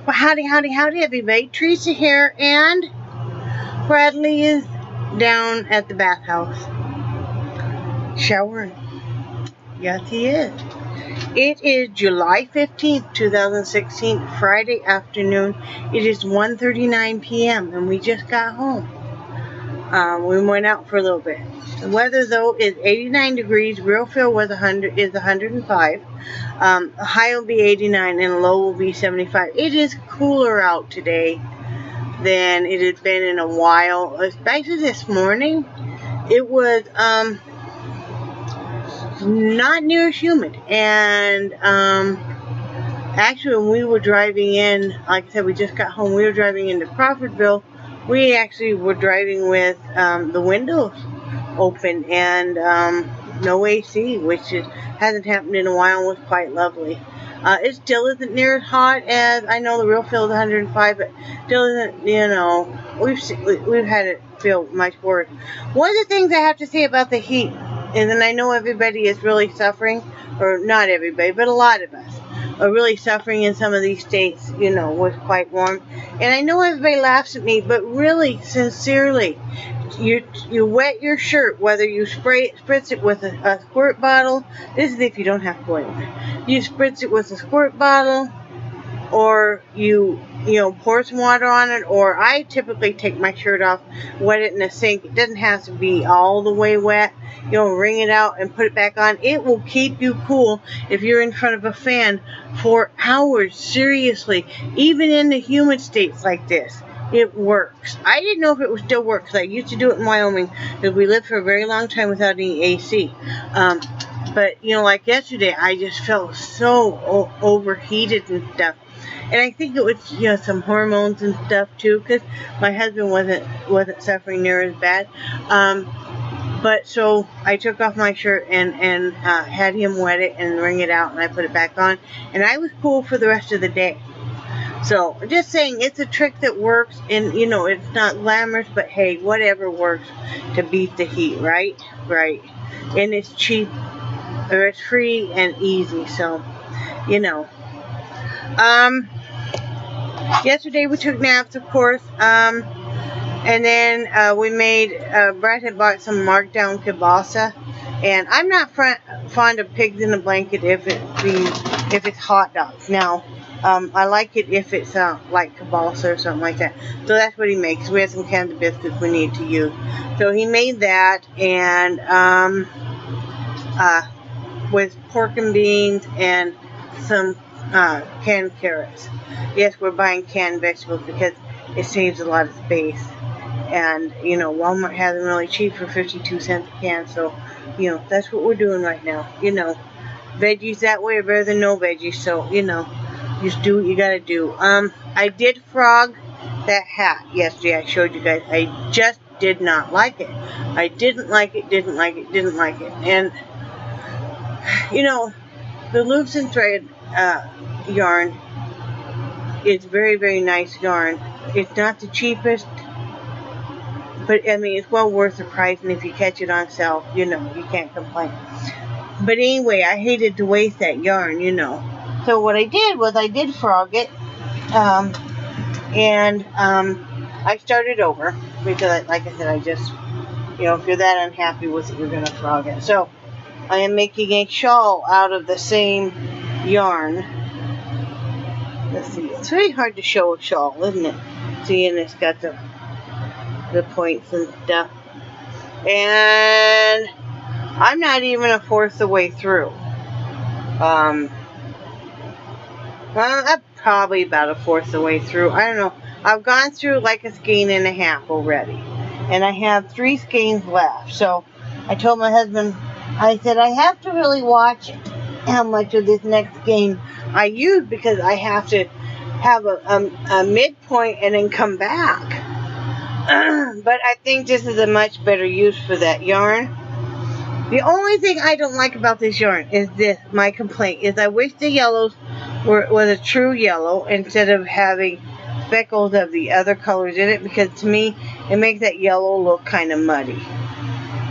Well, howdy, everybody. Teresa here, and Bradley is down at the bathhouse showering. Yes, he is. It is July 15th, 2016, Friday afternoon. It is 1:39 p.m., and we just got home. We went out for a little bit. The weather, though, is 89 degrees. Real feel was 105. High will be 89 and low will be 75. It is cooler out today than it had been in a while. Especially this morning, it was not near as humid. And actually, when we were driving in, like I said, we just got home. We were driving into Crawfordville. We actually were driving with the windows open and no AC, which hasn't happened in a while and was quite lovely. It still isn't near as hot as, I know the real feel is 105, but still isn't, we've had it feel much worse. One of the things I have to say about the heat is, and I know everybody is really suffering, or not everybody, but a lot of us are really suffering in some of these states, was quite warm. And I know everybody laughs at me, but really, sincerely, you wet your shirt, whether you spritz it with a squirt bottle. This is if you don't have to go anywhere. You spritz it with a squirt bottle, or you pour some water on it, or I typically take my shirt off, wet it in the sink. It doesn't have to be all the way wet. Wring it out and put it back on. It will keep you cool if you're in front of a fan for hours, seriously. Even in the humid states like this, it works. I didn't know if it would still work, because I used to do it in Wyoming, because we lived for a very long time without any AC. But, like yesterday, I just felt so overheated and stuff. And I think it was, some hormones and stuff, too, because my husband wasn't suffering near as bad. But so I took off my shirt and had him wet it and wring it out, and I put it back on. And I was cool for the rest of the day. So, just saying, it's a trick that works, and, it's not glamorous, but hey, whatever works to beat the heat, right? Right. And it's cheap, or it's free and easy, so, Yesterday we took naps, of course, and then we made, Brad had bought some markdown kielbasa, and I'm not fond of pigs in a blanket if it's hot dogs. Now, I like it if it's like kielbasa or something like that. So that's what he makes. We had some cans of biscuits we need to use. So he made that, and with pork and beans and some canned carrots. Yes, we're buying canned vegetables because it saves a lot of space. And, Walmart has them really cheap for 52 cents a can. So, that's what we're doing right now. Veggies that way are better than no veggies. So, just do what you gotta do. I did frog that hat yesterday. I showed you guys. I just did not like it. I didn't like it. And, the loops and thread yarn is very, very nice yarn. It's not the cheapest, but it's well worth the price, and if you catch it on sale, you can't complain. But anyway, I hated to waste that yarn, So what I did was I did frog it, and I started over, because like I said, I just, if you're that unhappy with it, you're going to frog it. So I am making a shawl out of the same yarn. Let's see, it's very hard to show a shawl, isn't it? See, and it's got the points and stuff. And I'm not even a fourth the way through. I'm probably about a fourth of the way through. I don't know. I've gone through like a skein and a half already. And I have 3 skeins left. So I told my husband, I said, I have to really watch how much of this next skein I use, because I have to have a midpoint and then come back. But I think this is a much better use for that yarn. The only thing I don't like about this yarn is this. My complaint is I wish the yellows was a true yellow instead of having speckles of the other colors in it, because to me it makes that yellow look kind of muddy.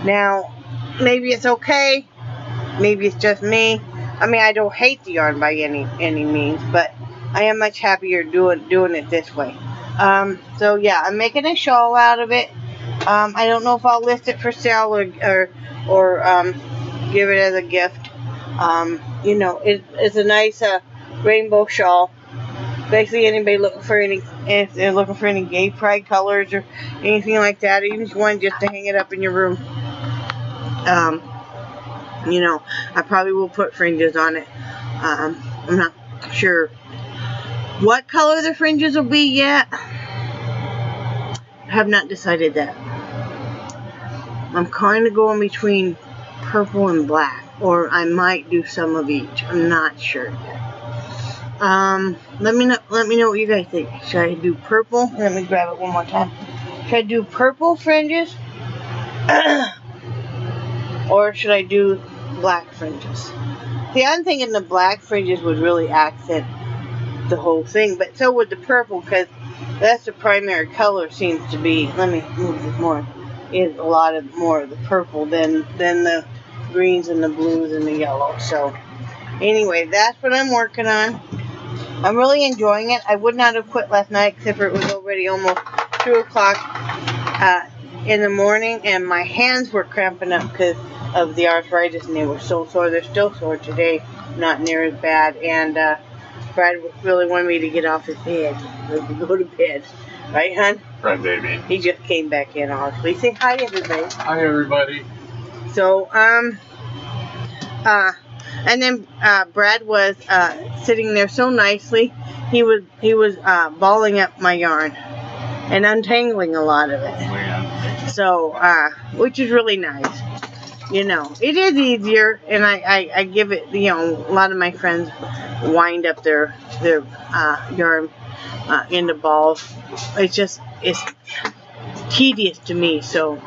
Now, maybe it's okay. Maybe it's just me. I don't hate the yarn by any means, but I am much happier doing it this way. So yeah, I'm making a shawl out of it. I don't know if I'll list it for sale or give it as a gift. You know, it's a nice rainbow shawl. Basically, anybody looking for if they're looking for any gay pride colors or anything like that, even if you want just to hang it up in your room. You know, I probably will put fringes on it. I'm not sure what color the fringes will be yet. I have not decided that. I'm kind of going between purple and black, or I might do some of each. I'm not sure yet. Let me know what you guys think. Should I do purple? Let me grab it one more time. Should I do purple fringes? Or should I do black fringes? See, I'm thinking the black fringes would really accent the whole thing, but so would the purple, because that's the primary color seems to be. Let me move this more. Is a lot of more of the purple than the greens and the blues and the yellow. So anyway, that's what I'm working on. I'm really enjoying it. I would not have quit last night except for it was already almost 2 o'clock in the morning, and my hands were cramping up because of the arthritis, and they were so sore. They're still sore today, not near as bad. And Brad really wanted me to get off his bed, go to bed. Right, hon? Right, baby. He just came back in, honestly. Say hi, everybody. Hi, everybody. So, and then Brad was sitting there so nicely. He was balling up my yarn and untangling a lot of it. So, which is really nice. You know, it is easier, and I give it. You know, a lot of my friends wind up their yarn into balls. It's tedious to me. So,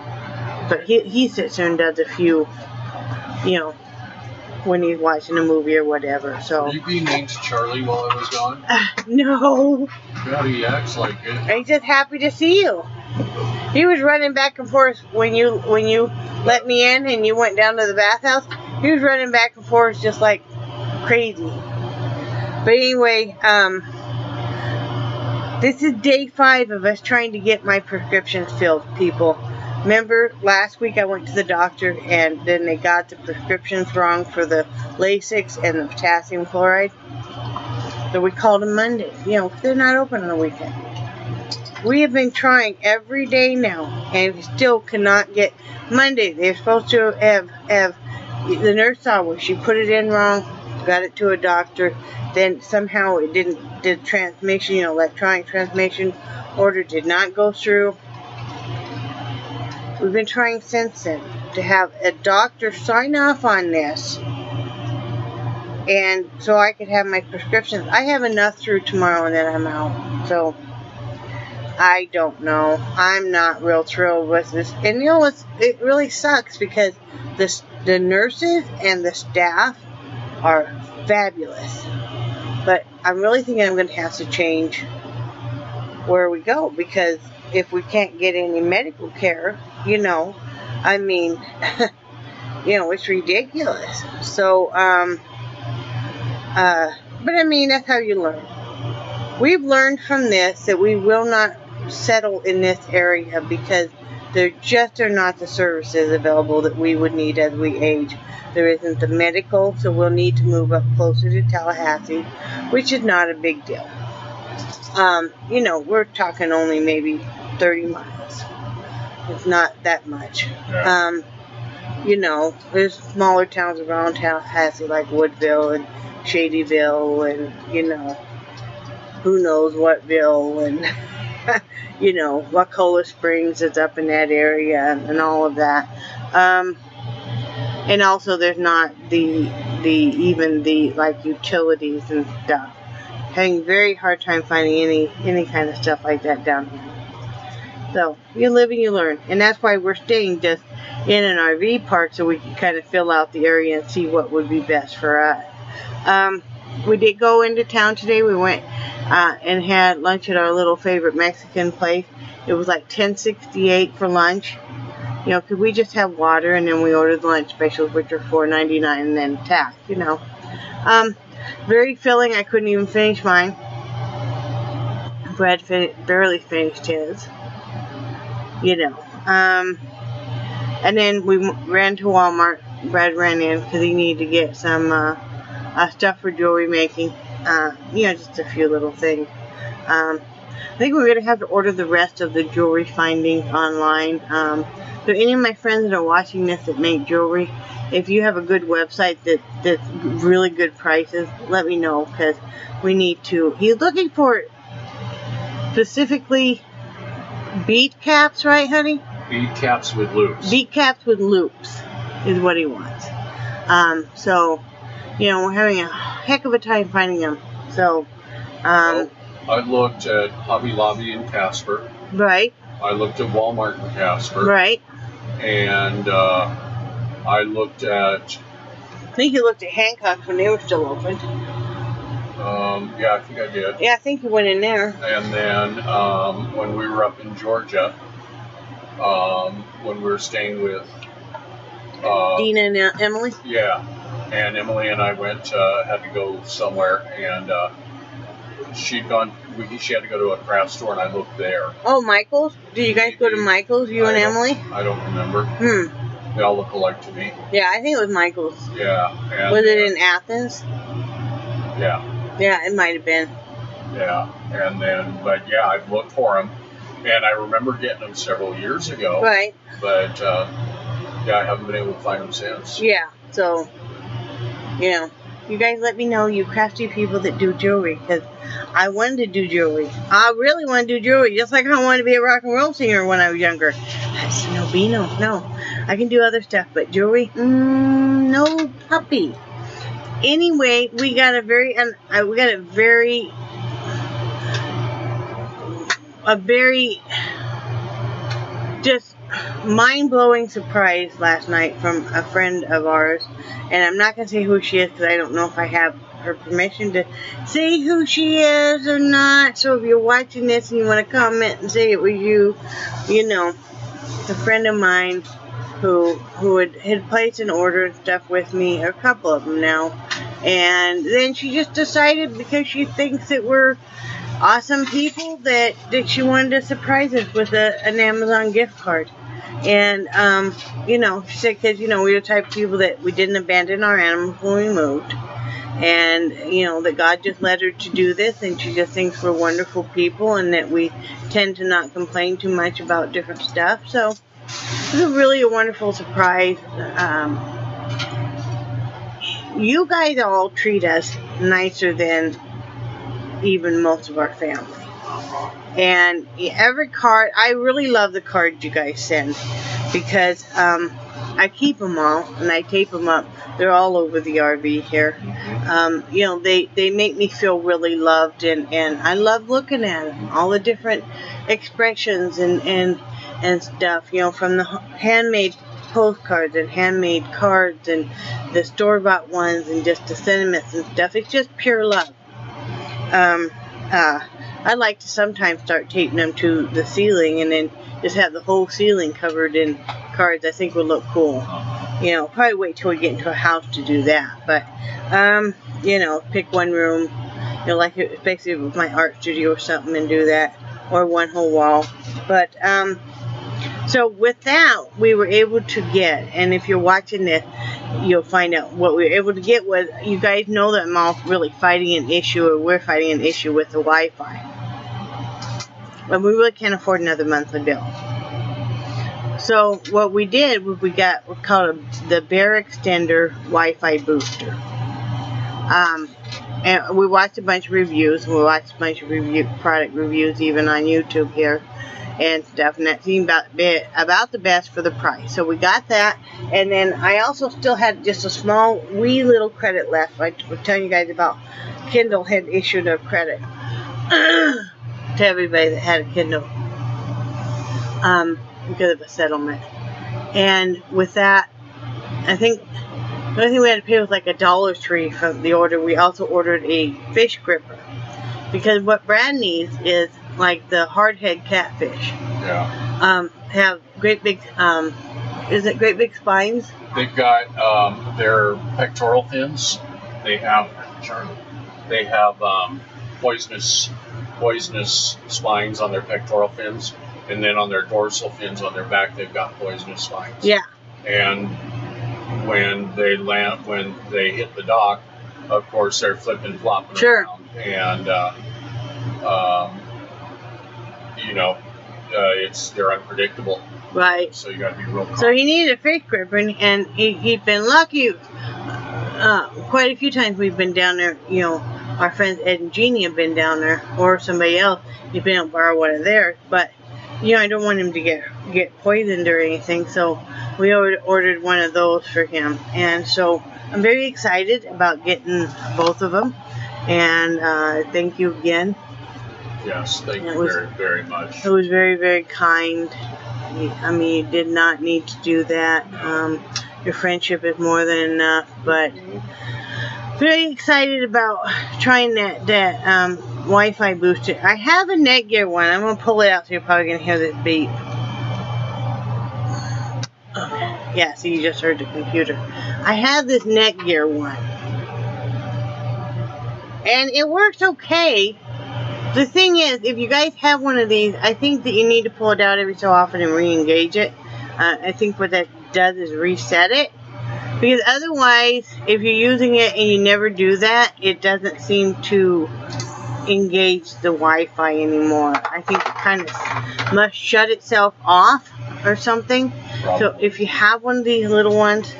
but he sits there and does a few, you know, when he's watching a movie or whatever. So. Were you being named Charlie while I was gone? No. Yeah, he acts like it. I'm just happy to see you. He was running back and forth when you let me in and you went down to the bathhouse. He was running back and forth just like crazy. But anyway, this is day 5 of us trying to get my prescriptions filled, people. Remember last week I went to the doctor and then they got the prescriptions wrong for the Lasix and the potassium chloride. So we called them Monday. You know, they're not open on the weekend. We have been trying every day now and we still cannot get Monday. They're supposed to have the nurse saw where she put it in wrong, got it to a doctor, then somehow it didn't, the transmission, you know, electronic transmission order did not go through. We've been trying since then to have a doctor sign off on this, and so I could have my prescriptions. I have enough through tomorrow and then I'm out. So I don't know. I'm not real thrilled with this. And you know, it really sucks because the nurses and the staff are fabulous. But I'm really thinking I'm going to have to change where we go, because if we can't get any medical care, you know, I mean, you know, it's ridiculous. So, but I mean, that's how you learn. We've learned from this that we will not settle in this area because there just are not the services available that we would need as we age. There isn't the medical, so we'll need to move up closer to Tallahassee, which is not a big deal. You know, we're talking only maybe 30 miles. It's not that much. Yeah. You know, there's smaller towns around Tallahassee like Woodville and Shadyville and, you know, who knows whatville and, you know, Wakulla Springs is up in that area and all of that. And also there's not even the like utilities and stuff. Having a very hard time finding any kind of stuff like that down here. So you live and you learn, and that's why we're staying just in an RV park so we can kind of fill out the area and see what would be best for us. We did go into town today. We went and had lunch at our little favorite Mexican place. It was like $10.68 for lunch. You know, because we just have water and then we ordered the lunch specials, which are $4.99 and then tax, you know. Very filling. I couldn't even finish mine. Brad barely finished his. You know. And then we ran to Walmart. Brad ran in because he needed to get some stuff for jewelry making. You know, just a few little things. I think we're going to have to order the rest of the jewelry finding online. So any of my friends that are watching this that make jewelry, if you have a good website that's really good prices, let me know, because we need to. He's looking for specifically bead caps, right, honey? Bead caps with loops. Bead caps with loops is what he wants. So, you know, we're having a heck of a time finding them. So, well, I looked at Hobby Lobby in Casper. Right. I looked at Walmart in Casper. Right. And I looked at... I think you looked at Hancock's when they were still open. Yeah, I think I did. Yeah, I think you went in there. And then when we were up in Georgia, when we were staying with... Dina and Emily? Yeah. And Emily and I went, had to go somewhere, and she had to go to a craft store, and I looked there. Oh, Michael's? Did you guys go to Michael's, you and Emily? I don't remember. They all look alike to me. Yeah, I think it was Michael's. Yeah. And, was it in Athens? Yeah. Yeah, it might have been. Yeah, and then, but yeah, I've looked for them, and I remember getting them several years ago. Right. But, yeah, I haven't been able to find them since. Yeah, so, you know, you guys let me know, you crafty people that do jewelry, because I wanted to do jewelry. I really want to do jewelry, just like I wanted to be a rock and roll singer when I was younger. I said, no, Bino, no. I can do other stuff, but jewelry, no puppy. Anyway, we got a very just mind-blowing surprise last night from a friend of ours, and I'm not going to say who she is because I don't know if I have her permission to say who she is or not. So if you're watching this and you want to comment and say it was you, you know, it's a friend of mine who had placed an order and stuff with me, a couple of them now, and then she just decided, because she thinks that we're awesome people, that she wanted to surprise us with an Amazon gift card. And you know, she said, because, you know, we were the type of people that we didn't abandon our animals when we moved, and, you know, that God just led her to do this, and she just thinks we're wonderful people, and that we tend to not complain too much about different stuff. So it was really a wonderful surprise. You guys all treat us nicer than even most of our family. And every card, I really love the cards you guys send, because I keep them all and I tape them up. They're all over the RV here. You know, they make me feel really loved, and I love looking at them. All the different expressions and stuff, you know, from the handmade postcards and handmade cards and the store-bought ones and just the sentiments and stuff. It's just pure love. I like to sometimes start taping them to the ceiling and then just have the whole ceiling covered in cards. I think would look cool. You know, probably wait till we get into a house to do that. But, you know, pick one room, you know, like especially with my art studio or something, and do that. Or one whole wall. But, so with that, we were able to get, and if you're watching this, you'll find out what we were able to get was, you guys know that I'm all really fighting an issue, or we're fighting an issue with the Wi-Fi. And we really can't afford another monthly bill. So what we did was we called the Bear Extender Wi-Fi Booster. And we watched a bunch of reviews, and we watched a bunch of product reviews even on YouTube here and stuff, and that seemed about the best for the price. So we got that, and then I also still had just a small wee little credit left. I was telling you guys about Kindle had issued a credit to everybody that had a Kindle because of a settlement. And with that, I think the only thing we had to pay was like $1 from the order. We also ordered a fish gripper, because what Brad needs is like the hardhead catfish. Yeah. Have great big, is it great big spines? They've got their pectoral fins. They have poisonous poisonous spines on their pectoral fins, and then on their dorsal fins on their back, they've got poisonous spines. Yeah. And when they land, when they hit the dock, of course they're flipping, flopping sure. around, and they're unpredictable. Right. So you got to be real calm. So he needed a fish gripper, and he'd been lucky. Quite a few times we've been down there. Our friends Ed and Jeannie have been down there, or somebody else. You've been able to borrow one of theirs, but I don't want him to get poisoned or anything. So we ordered one of those for him, and so I'm very excited about getting both of them. And thank you again. Yes, thank you very, very much. It was very, very kind. I mean, you did not need to do that. Your friendship is more than enough, but very excited about trying that Wi-Fi booster. I have a Netgear one. I'm going to pull it out so you're probably going to hear this beep. Yeah, so you just heard the computer. I have this Netgear one. And it works okay. The thing is, if you guys have one of these, I think that you need to pull it out every so often and re-engage it. I think what that does is reset it. Because otherwise, if you're using it and you never do that, it doesn't seem to engage the Wi-Fi anymore. I think it kind of must shut itself off or something. Probably. So if you have one of these little ones,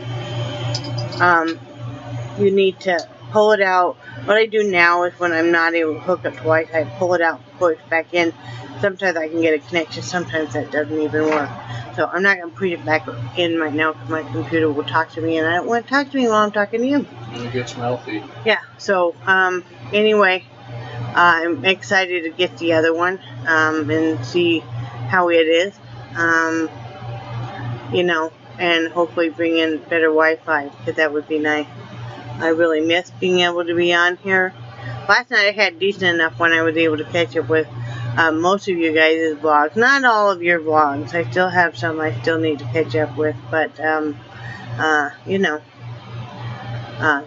you need to pull it out. What I do now is when I'm not able to hook up to Wi-Fi, I pull it out, put it back in. Sometimes I can get a connection, sometimes that doesn't even work. So I'm not going to put it back in right now because my computer will talk to me, and I don't want to talk to me while I'm talking to you. It gets melty. Yeah, so anyway, I'm excited to get the other one and see how it is. And hopefully bring in better Wi-Fi, because that would be nice. I really miss being able to be on here. Last night I had decent enough when I was able to catch up with most of you guys' vlogs. Not all of your vlogs. I still have some I still need to catch up with. But,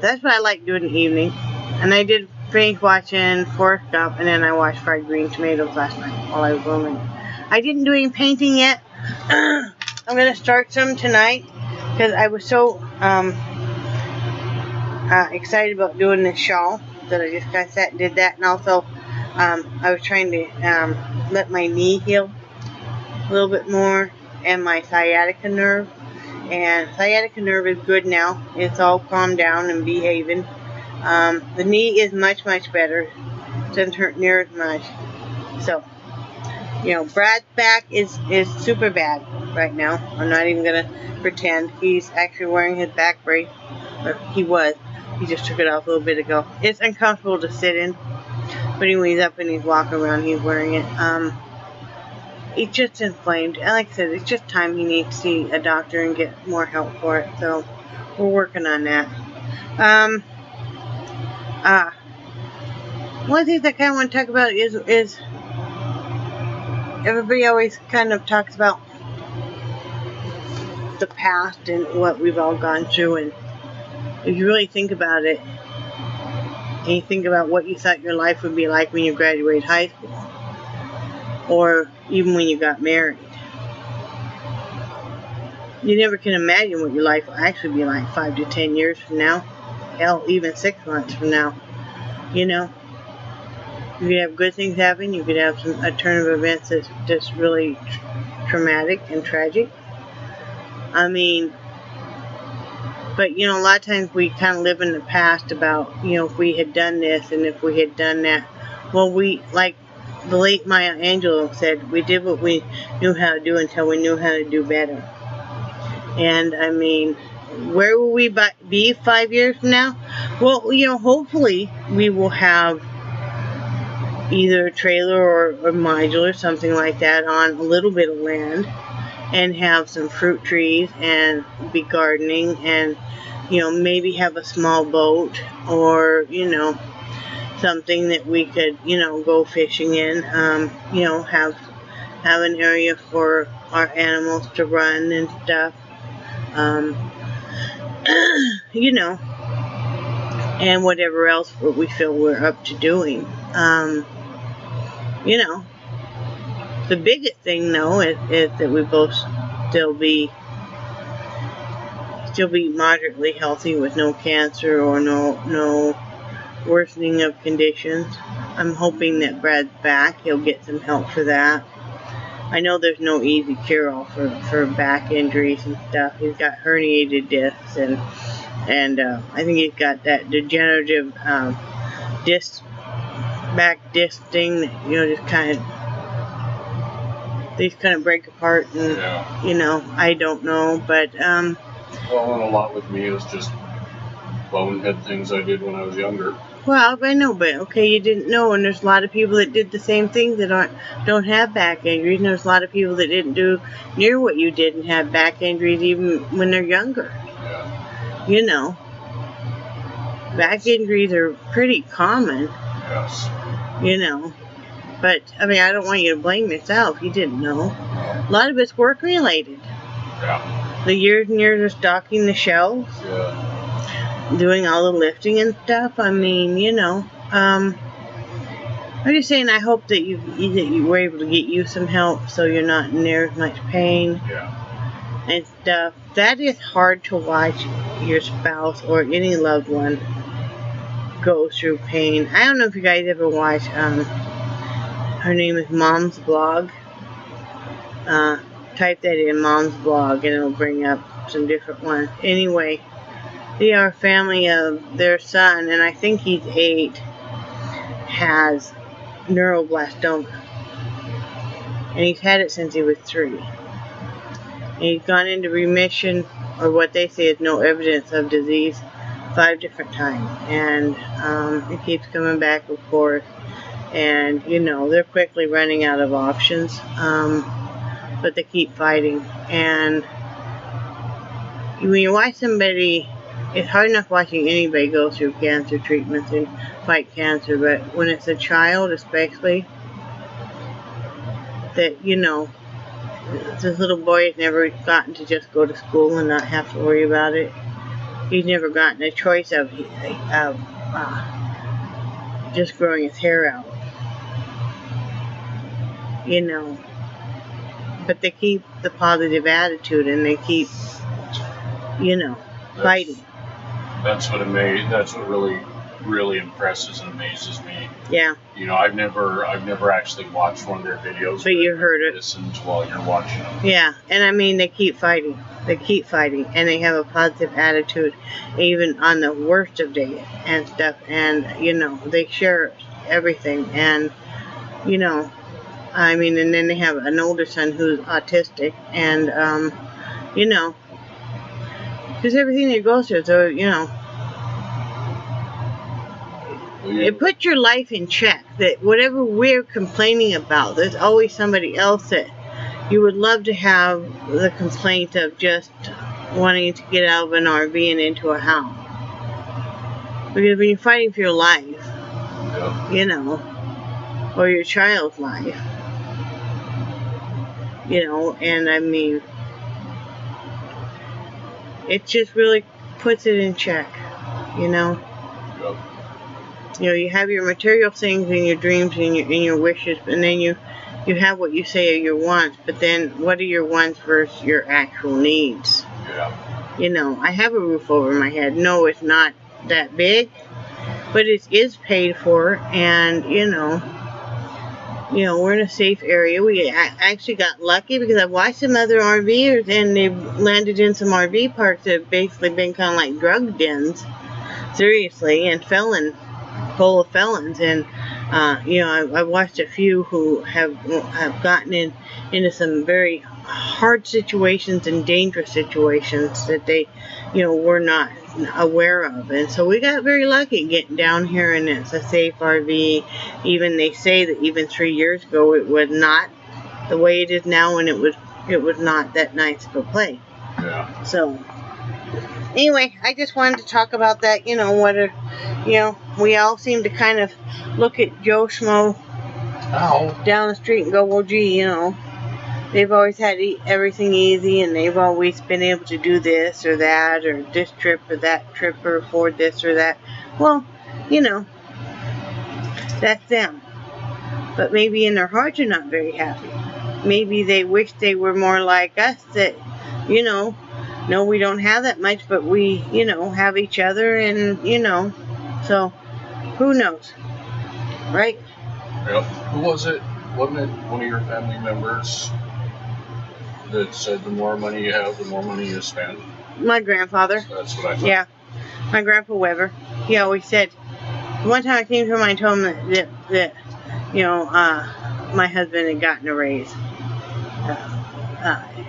that's what I like doing in the evening. And I did finish watching Forrest Gump, and then I watched Fried Green Tomatoes last night while I was roaming. I didn't do any painting yet. I'm going to start some tonight because I was so excited about doing this shawl that I just got set and did that. And also I was trying to let my knee heal a little bit more, and my sciatica nerve. And sciatica nerve is good now. It's all calmed down and behaving. The knee is much, much better. Doesn't hurt near as much. So, Brad's back is super bad right now. I'm not even going to pretend. He's actually wearing his back brace. Or he was. He just took it off a little bit ago. It's uncomfortable to sit in. But when he's up and he's walking around, he's wearing it. It's just inflamed. And like I said, it's just time he needs to see a doctor and get more help for it. So, we're working on that. One of the things I kind of want to talk about is everybody always kind of talks about the past and what we've all gone through, and if you really think about it, and you think about what you thought your life would be like when you graduated high school, or even when you got married, you never can imagine what your life will actually be like 5 to 10 years from now. Hell, even 6 months from now. You could have good things happen. You could have a turn of events that's really traumatic and tragic. I mean, but a lot of times we kind of live in the past about, if we had done this and if we had done that. Well, like the late Maya Angelou said, we did what we knew how to do until we knew how to do better. And I mean, where will we be 5 years from now? Well, hopefully we will have either a trailer or modular, something like that, on a little bit of land, and have some fruit trees and be gardening, and maybe have a small boat, or something that we could go fishing in, have an area for our animals to run and stuff, and whatever else we feel we're up to doing. you know, the biggest thing, though, is that we both still be moderately healthy with no cancer or no worsening of conditions. I'm hoping that Brad's back. He'll get some help for that. I know there's no easy cure-all for back injuries and stuff. He's got herniated discs and I think he's got that degenerative back disc thing that, just these kind of break apart and, I don't know, but, well, and a lot with me is just bonehead things I did when I was younger. Well, I know, but okay, you didn't know, and there's a lot of people that did the same thing that don't have back injuries, and there's a lot of people that didn't do near what you did and have back injuries even when they're younger. Yeah. Back injuries are pretty common. Yes. But, I mean, I don't want you to blame yourself. You didn't know. A lot of it's work-related. Yeah. The years and years of stocking the shelves. Yeah. Doing all the lifting and stuff. I mean, I'm just saying, I hope that you were able to get you some help so you're not in there as much pain. Yeah. And stuff. That is hard to watch your spouse or any loved one go through pain. I don't know if you guys ever watch, her name is Mom's Blog. Type that in, Mom's Blog, and it'll bring up some different ones. Anyway, they are a family of their son, and I think he's 8, has neuroblastoma. And he's had it since he was 3. And he's gone into remission, or what they say is no evidence of disease, 5 different times. And it keeps coming back, of course. And, they're quickly running out of options. But they keep fighting. And when you watch somebody, it's hard enough watching anybody go through cancer treatments and fight cancer, but when it's a child especially, that, this little boy has never gotten to just go to school and not have to worry about it. He's never gotten a choice of just growing his hair out. But they keep the positive attitude and they keep, fighting. That's what really impresses and amazes me. Yeah. I've never actually watched one of their videos. But you heard it. Listened while you're watching them. Yeah, and I mean, they keep fighting. They keep fighting, and they have a positive attitude, even on the worst of days and stuff. And they share everything. And I mean, and then they have an older son who's autistic, and just everything they go through. So it puts your life in check, that whatever we're complaining about, there's always somebody else that you would love to have the complaint of just wanting to get out of an RV and into a house. Because when you're fighting for your life, or your child's life, and I mean, it just really puts it in check, You have your material things and your dreams and your wishes, and then you have what you say are your wants, but then what are your wants versus your actual needs? Yeah. I have a roof over my head. No, it's not that big, but it is paid for, and, we're in a safe area. We actually got lucky because I watched some other RVers, and they landed in some RV parks that have basically been kind of like drug dens, seriously, and full of felons, and I watched a few who have gotten into some very hard situations and dangerous situations that they were not aware of, and so we got very lucky getting down here, and it's a safe RV. Even they say that even 3 years ago it was not the way it is now, and it was not that nice of a place. Yeah. So anyway, I just wanted to talk about that. We all seem to kind of look at Joe Schmo down the street and go, well, gee, they've always had everything easy, and they've always been able to do this or that, or this trip or that trip, or afford this or that. Well, that's them. but maybe in their hearts are not very happy. Maybe they wish they were more like us, that, you know, no, we don't have that much, but we, you know, have each other, and, you know, so who knows, right? Yep. Who was it? Wasn't it one of your family members that said the more money you have, the more money you spend? My grandfather. That's what I thought. Yeah, my Grandpa Weber. He always said, one time I came to him and I told him that you know, my husband had gotten a raise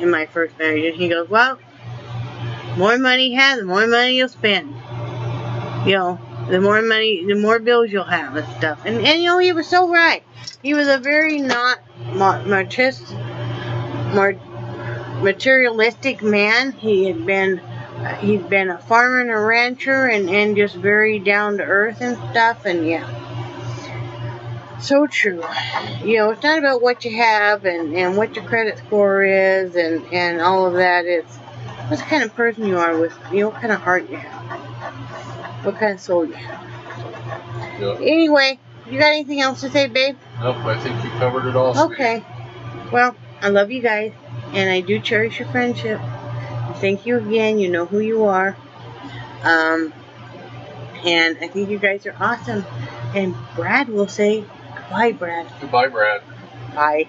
in my first marriage, and he goes, well, the more money you have, the more money you'll spend. You know, the more money, the more bills you'll have and stuff. And you know, he was so right. He was a very not materialistic man. He'd been a farmer and a rancher, and just very down to earth and stuff. And yeah, so true. You know, it's not about what you have and what your credit score is and all of that. It's what kind of person you are, with, you know, what kind of heart you have, what kind of soul you have. Yep. Anyway, you got anything else to say, babe? Nope, I think you covered it all. Sweetie. Okay. Well, I love you guys, and I do cherish your friendship. Thank you again. You know who you are. And I think you guys are awesome. And Brad will say goodbye, Brad. Goodbye, Brad. Bye.